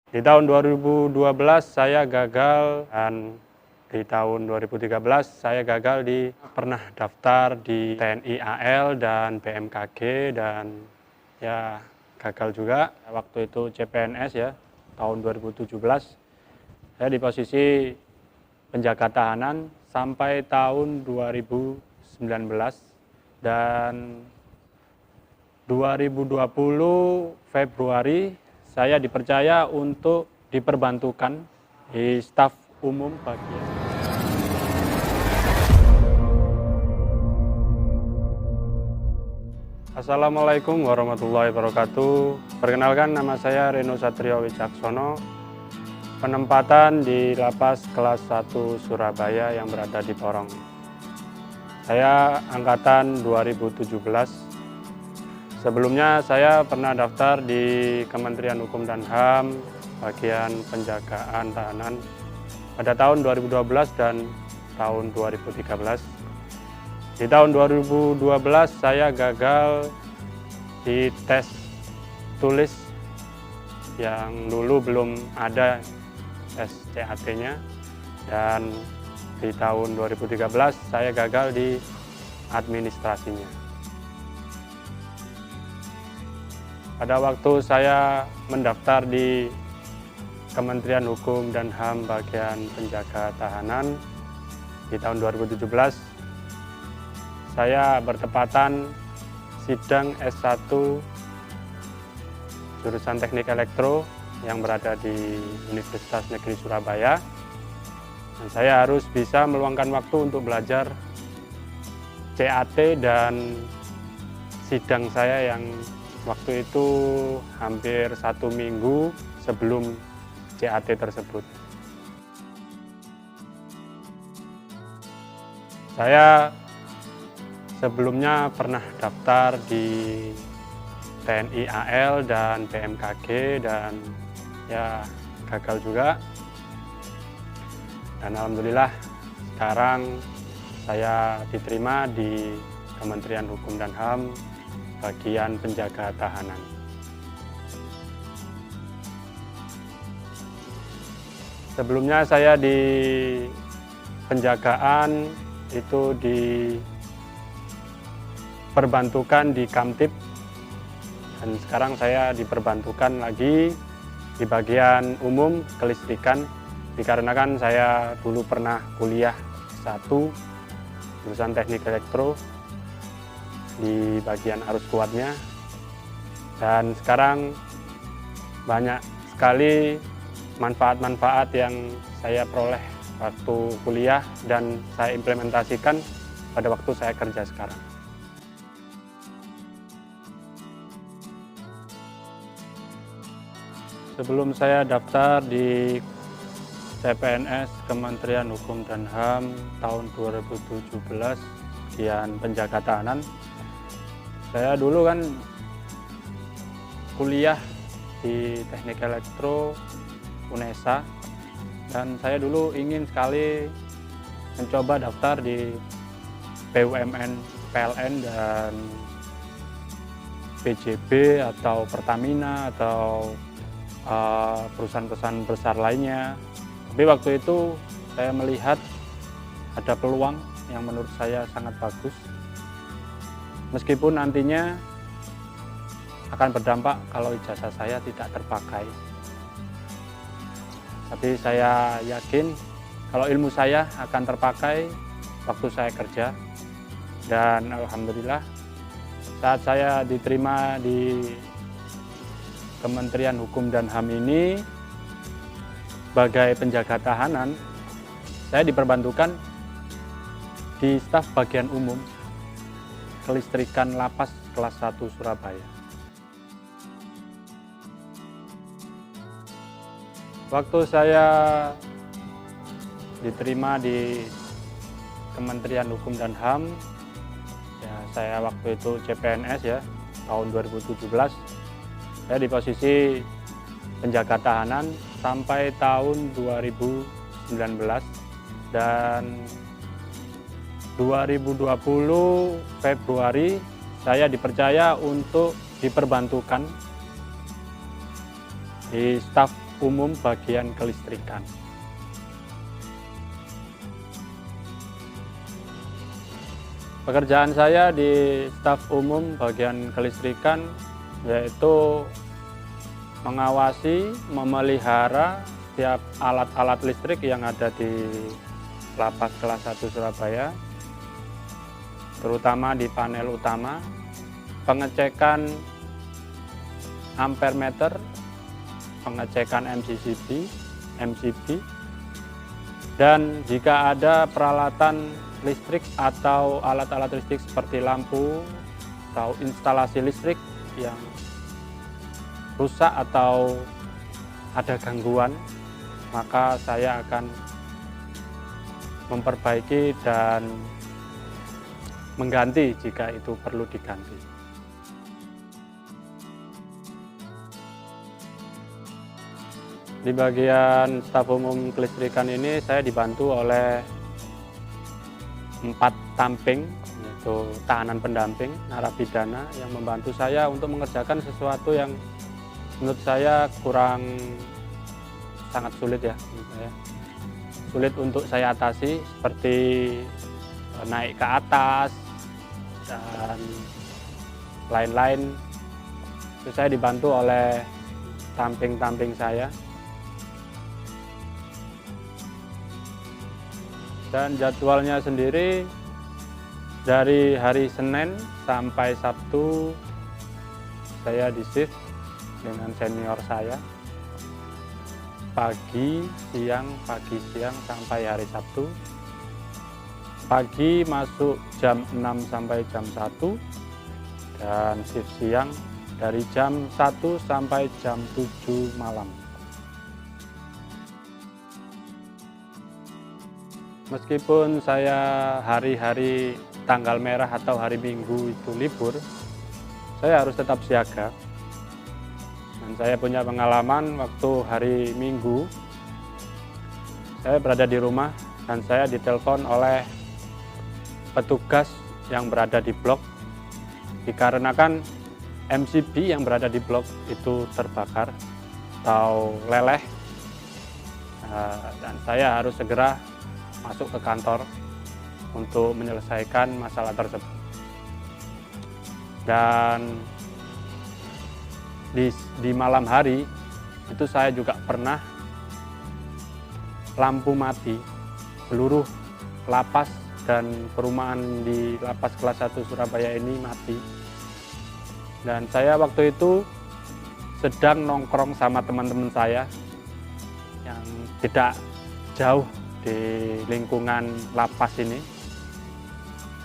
Di tahun 2012 saya gagal dan di tahun 2013 saya gagal pernah daftar di TNI AL dan BMKG dan ya gagal juga. Waktu itu CPNS ya, tahun 2017 saya di posisi penjaga tahanan sampai tahun 2019 dan 2020 Februari saya dipercaya untuk diperbantukan di staf umum bagian. Assalamualaikum warahmatullahi wabarakatuh. Perkenalkan, nama saya Reno Satrio Wicaksono, penempatan di Lapas Kelas 1 Surabaya yang berada di Porong. Saya angkatan 2017. Sebelumnya saya pernah daftar di Kementerian Hukum dan HAM bagian penjagaan tahanan pada tahun 2012 dan tahun 2013. Di tahun 2012 saya gagal di tes tulis yang dulu belum ada tes CAT-nya, dan di tahun 2013 saya gagal di administrasinya. Pada waktu saya mendaftar di Kementerian Hukum dan HAM bagian penjaga tahanan di tahun 2017, saya bertepatan sidang S1 jurusan Teknik Elektro yang berada di Universitas Negeri Surabaya. Dan saya harus bisa meluangkan waktu untuk belajar CAT dan sidang saya yang waktu itu hampir 1 minggu sebelum CAT tersebut. Saya sebelumnya pernah daftar di TNI AL dan BMKG dan ya gagal juga. Dan alhamdulillah sekarang saya diterima di Kementerian Hukum dan HAM bagian penjaga tahanan. Sebelumnya saya di penjagaan itu diperbantukan di Kamtib, dan sekarang saya diperbantukan lagi di bagian umum kelistrikan, dikarenakan saya dulu pernah kuliah S1 jurusan Teknik Elektro di bagian arus kuatnya, dan sekarang banyak sekali manfaat-manfaat yang saya peroleh waktu kuliah dan saya implementasikan pada waktu saya kerja sekarang. Sebelum saya daftar di CPNS Kementerian Hukum dan HAM tahun 2017 bagian penjaga tahanan, saya dulu kan kuliah di Teknik Elektro UNESA, dan saya dulu ingin sekali mencoba daftar di BUMN, PLN, dan BJB atau Pertamina atau perusahaan-perusahaan besar lainnya. Tapi waktu itu saya melihat ada peluang yang menurut saya sangat bagus. Meskipun nantinya akan berdampak kalau ijazah saya tidak terpakai. Tapi saya yakin kalau ilmu saya akan terpakai waktu saya kerja. Dan alhamdulillah saat saya diterima di Kementerian Hukum dan HAM ini sebagai penjaga tahanan, saya diperbantukan di staf bagian umum kelistrikan Lapas Kelas 1 Surabaya. Waktu saya diterima di Kementerian Hukum dan HAM, ya saya waktu itu CPNS ya, tahun 2017, saya di posisi penjaga tahanan sampai tahun 2019, dan 2020 Februari saya dipercaya untuk diperbantukan di staf umum bagian kelistrikan. Pekerjaan saya di staf umum bagian kelistrikan yaitu mengawasi, memelihara setiap alat-alat listrik yang ada di Lapas Kelas 1 Surabaya, terutama di panel utama, pengecekan ampere meter, pengecekan MCB, dan jika ada peralatan listrik atau alat-alat listrik seperti lampu atau instalasi listrik yang rusak atau ada gangguan, maka saya akan memperbaiki dan mengganti jika itu perlu diganti. Di bagian staf umum kelistrikan ini saya dibantu oleh 4 tamping, yaitu tahanan pendamping, narapidana yang membantu saya untuk mengerjakan sesuatu yang menurut saya sangat sulit ya, sulit untuk saya atasi, seperti naik ke atas dan lain-lain. Itu saya dibantu oleh tamping-tamping saya. Dan jadwalnya sendiri dari hari Senin sampai Sabtu saya di shift dengan senior saya. Pagi, siang sampai hari Sabtu. Pagi masuk jam 6 sampai jam 1 dan shift siang dari jam 1 sampai jam 7 malam. Meskipun saya hari-hari tanggal merah atau hari Minggu itu libur, saya harus tetap siaga. Dan saya punya pengalaman waktu hari Minggu, saya berada di rumah dan saya ditelepon oleh petugas yang berada di blok, dikarenakan MCB yang berada di blok itu terbakar atau leleh, dan saya harus segera masuk ke kantor untuk menyelesaikan masalah tersebut. Dan di malam hari itu saya juga pernah lampu mati, seluruh lapas dan perumahan di Lapas Kelas 1 Surabaya ini mati. Dan saya waktu itu sedang nongkrong sama teman-teman saya yang tidak jauh di lingkungan lapas ini.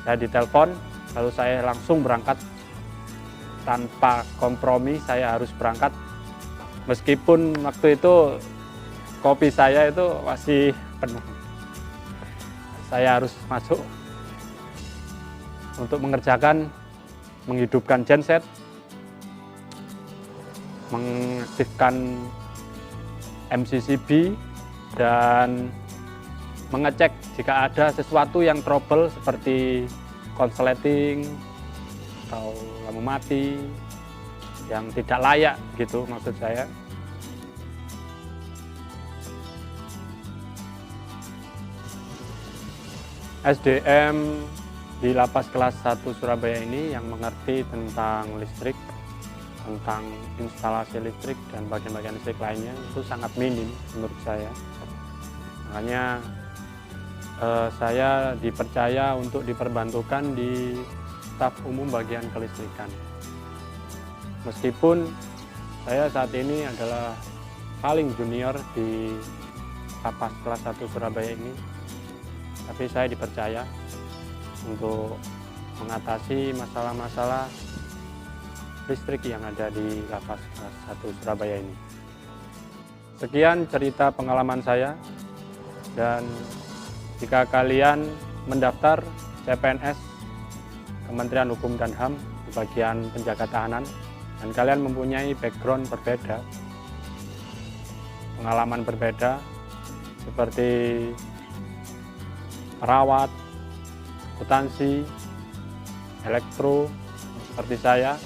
Saya ditelepon, lalu saya langsung berangkat. Tanpa kompromi saya harus berangkat, meskipun waktu itu kopi saya itu masih penuh. Saya harus masuk untuk mengerjakan, menghidupkan genset, mengaktifkan MCCB, dan mengecek jika ada sesuatu yang trouble seperti konsleting atau lampu mati yang tidak layak gitu maksud saya. SDM di Lapas Kelas 1 Surabaya ini yang mengerti tentang listrik, tentang instalasi listrik dan bagian-bagian listrik lainnya itu sangat minim menurut saya. Makanya saya dipercaya untuk diperbantukan di staf umum bagian kelistrikan. Meskipun saya saat ini adalah paling junior di Lapas Kelas 1 Surabaya ini, tapi saya dipercaya untuk mengatasi masalah-masalah listrik yang ada di Lapas Kelas 1 Surabaya ini. Sekian cerita pengalaman saya, dan jika kalian mendaftar CPNS Kementerian Hukum dan HAM di bagian penjaga tahanan dan kalian mempunyai background berbeda, pengalaman berbeda seperti perawat, akuntansi, elektro seperti saya,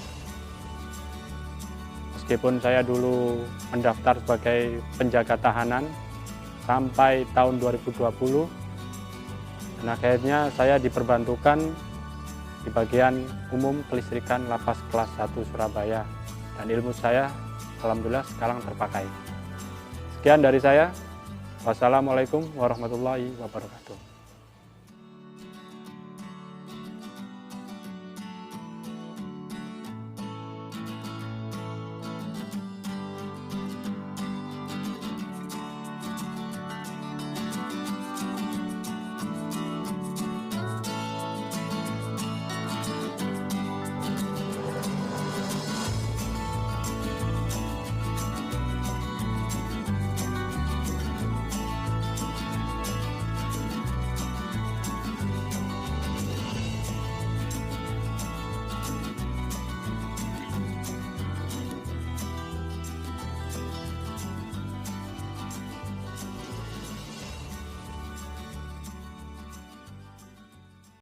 Meskipun saya dulu mendaftar sebagai penjaga tahanan sampai tahun 2020, dan akhirnya saya diperbantukan di bagian umum kelistrikan Lapas Kelas 1 Surabaya, dan ilmu saya alhamdulillah sekarang terpakai. Sekian dari saya. Wassalamualaikum warahmatullahi wabarakatuh.